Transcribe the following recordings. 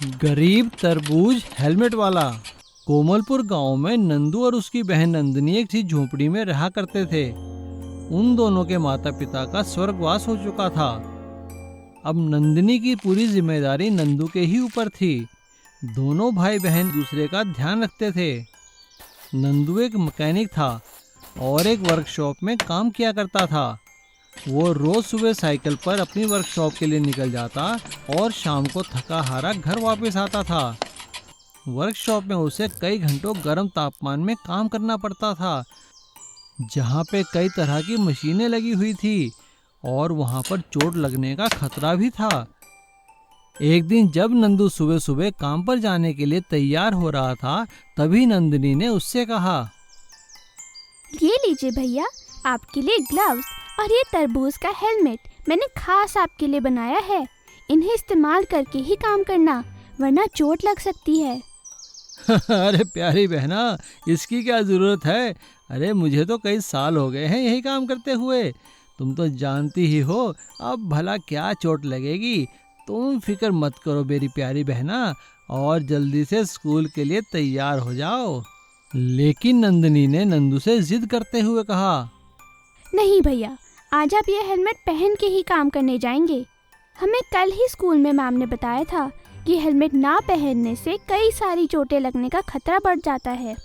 गरीब तरबूज हेलमेट वाला। कोमलपुर गांव में नंदू और उसकी बहन नंदिनी एक सी झोपड़ी में रहा करते थे। उन दोनों के माता पिता का स्वर्गवास हो चुका था। अब नंदिनी की पूरी जिम्मेदारी नंदू के ही ऊपर थी। दोनों भाई बहन दूसरे का ध्यान रखते थे। नंदू एक मैकेनिक था और एक वर्कशॉप में काम किया करता था। वो रोज सुबह साइकिल पर अपनी वर्कशॉप के लिए निकल जाता और शाम को थका हारा घर वापस आता था। वर्कशॉप में उसे कई घंटों गर्म तापमान में काम करना पड़ता था, जहाँ पे कई तरह की मशीनें लगी हुई थी और वहाँ पर चोट लगने का खतरा भी था। एक दिन जब नंदू सुबह सुबह काम पर जाने के लिए तैयार हो रहा था, तभी नंदिनी ने उससे कहा, ये लीजिए भैया, आपके लिए ग्लव्स और ये तरबूज का हेलमेट मैंने खास आपके लिए बनाया है। इन्हें इस्तेमाल करके ही काम करना, वरना चोट लग सकती है। अरे प्यारी बहना, इसकी क्या जरूरत है। अरे मुझे तो कई साल हो गए हैं यही काम करते हुए। तुम तो जानती ही हो अब भला क्या चोट लगेगी। तुम फिक्र मत करो मेरी प्यारी बहना, और जल्दी से स्कूल के लिए तैयार हो जाओ। लेकिन नंदिनी ने नंदू से जिद करते हुए कहा, नहीं भैया, आज आप ये हेलमेट पहन के ही काम करने जाएंगे। हमें कल ही स्कूल में मैम ने बताया था कि हेलमेट ना पहनने से कई सारी चोटें लगने का खतरा बढ़ जाता है।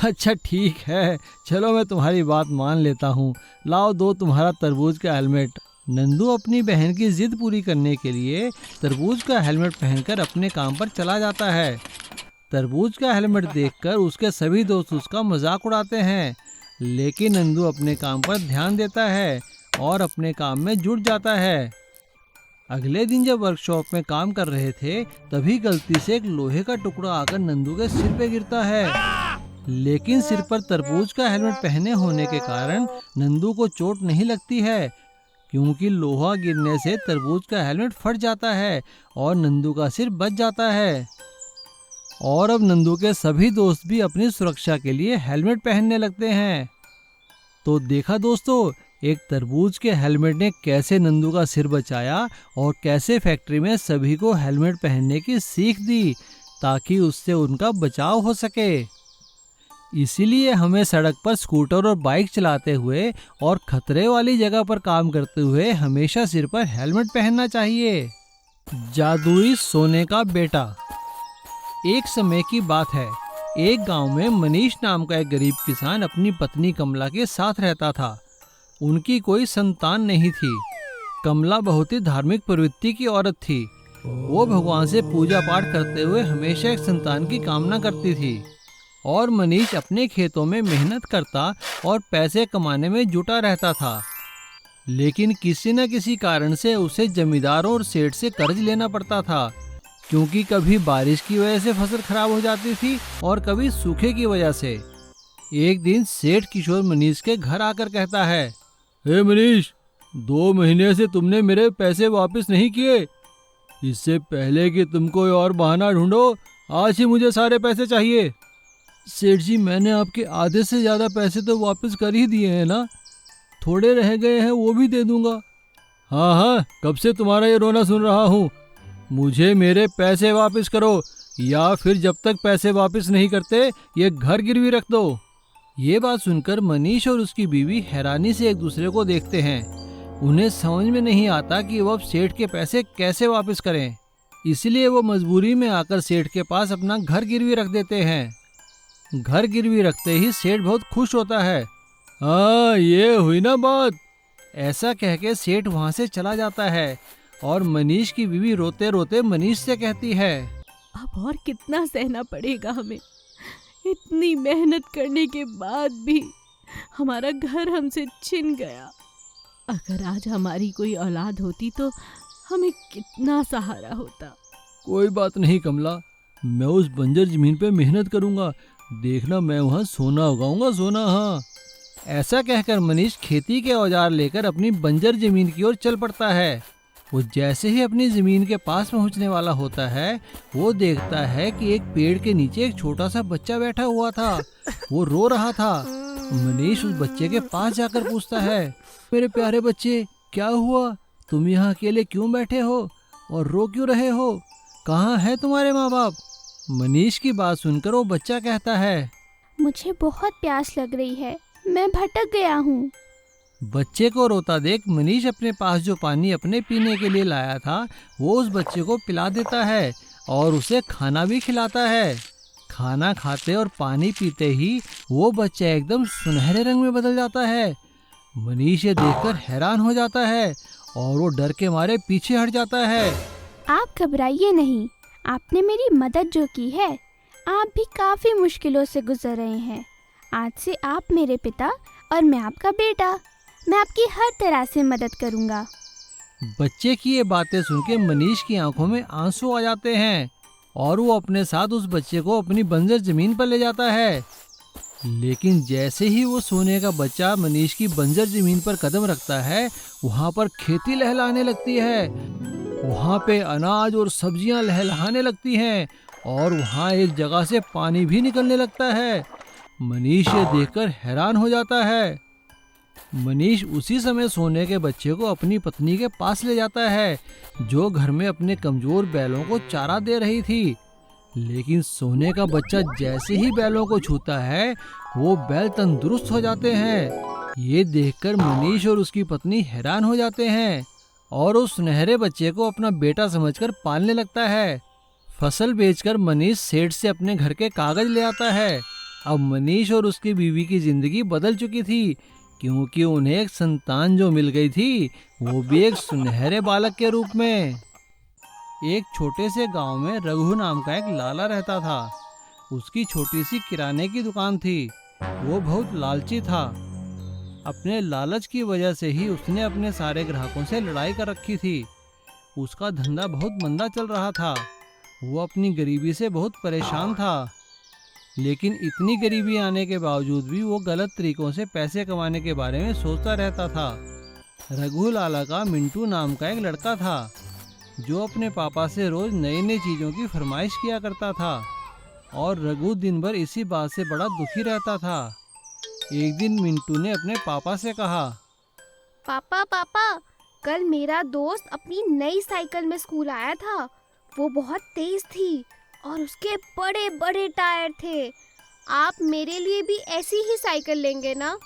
अच्छा ठीक है, चलो मैं तुम्हारी बात मान लेता हूँ। लाओ दो तुम्हारा तरबूज का हेलमेट। नंदू अपनी बहन की जिद पूरी करने के लिए तरबूज का हेलमेट पहनकर अपने काम पर चला जाता है। तरबूज का हेलमेट देखकर उसके सभी दोस्त उसका मजाक उड़ाते हैं, लेकिन नंदू अपने काम पर ध्यान देता है और अपने काम में जुट जाता है। अगले दिन जब वर्कशॉप में काम कर रहे थे, तभी गलती से एक लोहे का टुकड़ा आकर नंदू के सिर पे गिरता है। लेकिन सिर पर तरबूज का हेलमेट पहने होने के कारण नंदू को चोट नहीं लगती है, क्योंकि लोहा गिरने से तरबूज का हेलमेट फट जाता है और नंदू का सिर बच जाता है। और अब नंदू के सभी दोस्त भी अपनी सुरक्षा के लिए हेलमेट पहनने लगते हैं। तो देखा दोस्तों, एक तरबूज के हेलमेट ने कैसे नंदू का सिर बचाया और कैसे फैक्ट्री में सभी को हेलमेट पहनने की सीख दी, ताकि उससे उनका बचाव हो सके। इसीलिए हमें सड़क पर स्कूटर और बाइक चलाते हुए और खतरे वाली जगह पर काम करते हुए हमेशा सिर पर हेलमेट पहनना चाहिए। जादुई सोने का बेटा। एक समय की बात है, एक गांव में मनीष नाम का एक गरीब किसान अपनी पत्नी कमला के साथ रहता था। उनकी कोई संतान नहीं थी। कमला बहुत ही धार्मिक प्रवृत्ति की औरत थी। वो भगवान से पूजा पाठ करते हुए हमेशा एक संतान की कामना करती थी। और मनीष अपने खेतों में मेहनत करता और पैसे कमाने में जुटा रहता था। लेकिन किसी न किसी कारण से उसे जमींदारों और सेठ से कर्ज लेना पड़ता था, क्योंकि कभी बारिश की वजह से फसल खराब हो जाती थी और कभी सूखे की वजह से। एक दिन सेठ किशोर मनीष के घर आकर कहता है, हे मनीष, 2 महीने से तुमने मेरे पैसे वापस नहीं किए। इससे पहले कि तुम कोई और बहाना ढूंढो, आज ही मुझे सारे पैसे चाहिए। सेठ जी, मैंने आपके आधे से ज़्यादा पैसे तो वापस कर ही दिए हैं ना, थोड़े रह गए हैं वो भी दे दूंगा। हाँ हाँ, कब से तुम्हारा ये रोना सुन रहा हूँ। मुझे मेरे पैसे वापस करो, या फिर जब तक पैसे वापस नहीं करते ये घर गिरवी रख दो। ये बात सुनकर मनीष और उसकी बीवी हैरानी से एक दूसरे को देखते हैं। उन्हें समझ में नहीं आता कि वो अब सेठ के पैसे कैसे वापस करें। इसलिए वो मजबूरी में आकर सेठ के पास अपना घर गिरवी रख देते हैं। घर गिरवी रखते ही सेठ बहुत खुश होता है। हाँ, ये हुई ना बात। ऐसा कह के सेठ वहाँ से चला जाता है और मनीष की बीवी रोते रोते मनीष से कहती है, अब और कितना सहना पड़ेगा हमें। इतनी मेहनत करने के बाद भी हमारा घर हमसे छिन गया। अगर आज हमारी कोई औलाद होती तो हमें कितना सहारा होता। कोई बात नहीं कमला, मैं उस बंजर जमीन पे मेहनत करूंगा। देखना, मैं वहाँ सोना उगाऊंगा, सोना। हाँ। ऐसा कहकर मनीष खेती के औजार लेकर अपनी बंजर जमीन की ओर चल पड़ता है। वो जैसे ही अपनी जमीन के पास पहुंचने वाला होता है, वो देखता है कि एक पेड़ के नीचे एक छोटा सा बच्चा बैठा हुआ था। वो रो रहा था। मनीष उस बच्चे के पास जाकर पूछता है, मेरे प्यारे बच्चे, क्या हुआ? तुम यहाँ अकेले क्यों बैठे हो और रो क्यों रहे हो? कहाँ है तुम्हारे माँ बाप? मनीष की बात सुनकर वो बच्चा कहता है, मुझे बहुत प्यास लग रही है, मैं भटक गया हूँ। बच्चे को रोता देख मनीष अपने पास जो पानी अपने पीने के लिए लाया था वो उस बच्चे को पिला देता है और उसे खाना भी खिलाता है। खाना खाते और पानी पीते ही वो बच्चा एकदम सुनहरे रंग में बदल जाता है। मनीष ये देखकर हैरान हो जाता है और वो डर के मारे पीछे हट जाता है। आप घबराइए नहीं, आपने मेरी मदद जो की है, आप भी काफ़ी मुश्किलों से गुजर रहे हैं। आज से आप मेरे पिता और मैं आपका बेटा, मैं आपकी हर तरह से मदद करूँगा। बच्चे की ये बातें सुन के मनीष की आंखों में आंसू आ जाते हैं और वो अपने साथ उस बच्चे को अपनी बंजर जमीन पर ले जाता है। लेकिन जैसे ही वो सोने का बच्चा मनीष की बंजर जमीन पर कदम रखता है, वहाँ पर खेती लहलाने लगती है। वहाँ पे अनाज और सब्जियाँ लहलहाने लगती हैं और वहाँ एक जगह से पानी भी निकलने लगता है। मनीष ये देखकर हैरान हो जाता है। मनीष उसी समय सोने के बच्चे को अपनी पत्नी के पास ले जाता है, जो घर में अपने कमजोर बैलों को चारा दे रही थी। लेकिन सोने का बच्चा जैसे ही बैलों को छूता है, वो बैल तंदुरुस्त हो जाते हैं। ये देखकर मनीष और उसकी पत्नी हैरान हो जाते हैं और उस सुनहरे बच्चे को अपना बेटा समझकर पालने लगता है। फसल बेचकर मनीष सेठ से अपने घर के कागज ले आता है। अब मनीष और उसकी बीवी की जिंदगी बदल चुकी थी, क्योंकि उन्हें एक संतान जो मिल गई थी, वो भी एक सुनहरे बालक के रूप में। एक छोटे से गांव में रघु नाम का एक लाला रहता था। उसकी छोटी सी किराने की दुकान थी। वो बहुत लालची था। अपने लालच की वजह से ही उसने अपने सारे ग्राहकों से लड़ाई कर रखी थी। उसका धंधा बहुत मंदा चल रहा था। वो अपनी गरीबी से बहुत परेशान था। लेकिन इतनी गरीबी आने के बावजूद भी वो गलत तरीकों से पैसे कमाने के बारे में सोचता रहता था। रघु लाला का मिंटू नाम का एक लड़का था, जो अपने पापा से रोज नई नई चीज़ों की फरमाइश किया करता था और रघु दिन भर इसी बात से बड़ा दुखी रहता था। एक दिन मिंटू ने अपने पापा से कहा, पापा पापा, कल मेरा दोस्त अपनी नई साइकिल में स्कूल आया था। वो बहुत तेज थी और उसके बड़े बड़े टायर थे। आप मेरे लिए भी ऐसी ही साइकिल लेंगे ना?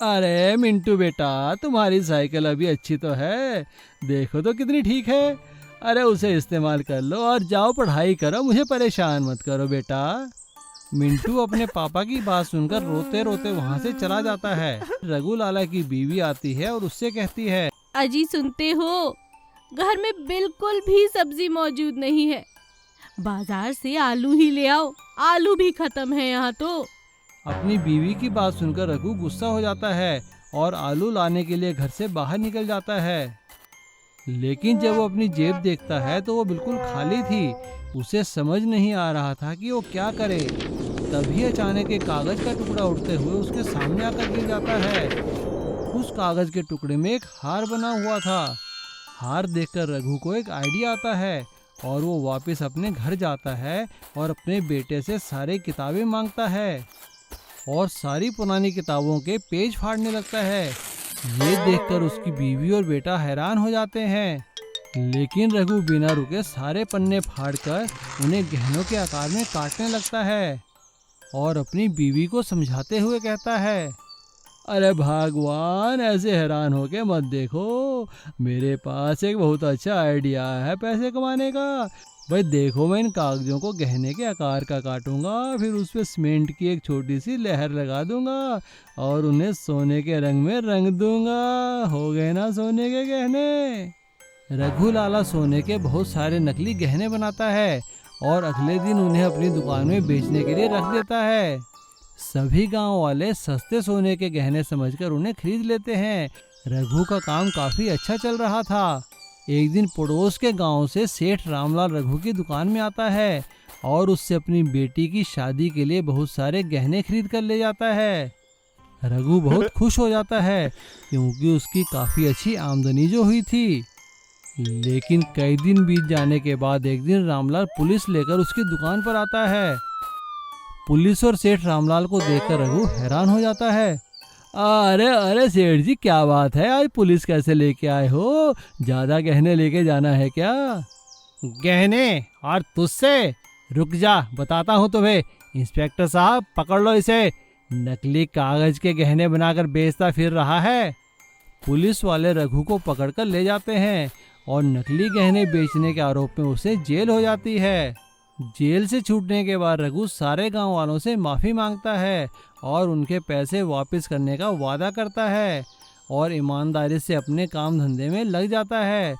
अरे मिंटू बेटा, तुम्हारी साइकिल अभी अच्छी तो है, देखो तो कितनी ठीक है। अरे उसे इस्तेमाल कर लो और जाओ पढ़ाई करो, मुझे परेशान मत करो बेटा। मिंटू अपने पापा की बात सुनकर रोते रोते वहाँ से चला जाता है। रघु लाला की बीवी आती है और उससे कहती है, अजी सुनते हो, घर में बिल्कुल भी सब्जी मौजूद नहीं है। बाजार से आलू ही ले आओ, आलू भी खत्म है यहाँ तो। अपनी बीवी की बात सुनकर रघु गुस्सा हो जाता है और आलू लाने के लिए घर से बाहर निकल जाता है। लेकिन जब वो अपनी जेब देखता है तो वो बिल्कुल खाली थी। उसे समझ नहीं आ रहा था कि वो क्या करे। तभी अचानक एक कागज का टुकड़ा उड़ते हुए उसके सामने आकर गिर जाता है। उस कागज के टुकड़े में एक हार बना हुआ था। हार देखकर रघु को एक आइडिया आता है और वो वापस अपने घर जाता है और अपने बेटे से सारी किताबें मांगता है और सारी पुरानी किताबों के पेज फाड़ने लगता है। ये देखकर उसकी बीवी और बेटा हैरान हो जाते हैं। लेकिन रघु बिना रुके सारे पन्ने फाड़कर उन्हें गहनों के आकार में काटने लगता है और अपनी बीवी को समझाते हुए कहता है, अरे भगवान, ऐसे हैरान होके मत देखो, मेरे पास एक बहुत अच्छा आइडिया है पैसे कमाने का। भाई देखो, मैं इन कागजों को गहने के आकार का काटूंगा, फिर उस पर सीमेंट की एक छोटी सी लहर लगा दूंगा और उन्हें सोने के रंग में रंग दूंगा। हो गए ना सोने के गहने। रघु लाला सोने के बहुत सारे नकली गहने बनाता है और अगले दिन उन्हें अपनी दुकान में बेचने के लिए रख देता है। सभी गांव वाले सस्ते सोने के गहने समझकर उन्हें खरीद लेते हैं। रघु का काम काफी अच्छा चल रहा था। एक दिन पड़ोस के गांव से सेठ रामलाल रघु की दुकान में आता है और उससे अपनी बेटी की शादी के लिए बहुत सारे गहने खरीद कर ले जाता है। रघु बहुत खुश हो जाता है क्योंकि उसकी काफी अच्छी आमदनी जो हुई थी। लेकिन कई दिन बीत जाने के बाद एक दिन रामलाल पुलिस लेकर उसकी दुकान पर आता है। पुलिस और सेठ रामलाल को देखकर रघु हैरान हो जाता है। अरे अरे सेठ जी, क्या बात है, आज पुलिस कैसे लेके आए हो? ज्यादा गहने लेके जाना है क्या? गहने और तुझसे? रुक जा, बताता हूँ तुम्हें। इंस्पेक्टर साहब, पकड़ लो इसे, नकली कागज के गहने बनाकर बेचता फिर रहा है। पुलिस वाले रघु को पकड़कर ले जाते हैं और नकली गहने बेचने के आरोप में उसे जेल हो जाती है। जेल से छूटने के बाद रघु सारे गांव वालों से माफ़ी मांगता है और उनके पैसे वापस करने का वादा करता है और ईमानदारी से अपने काम धंधे में लग जाता है।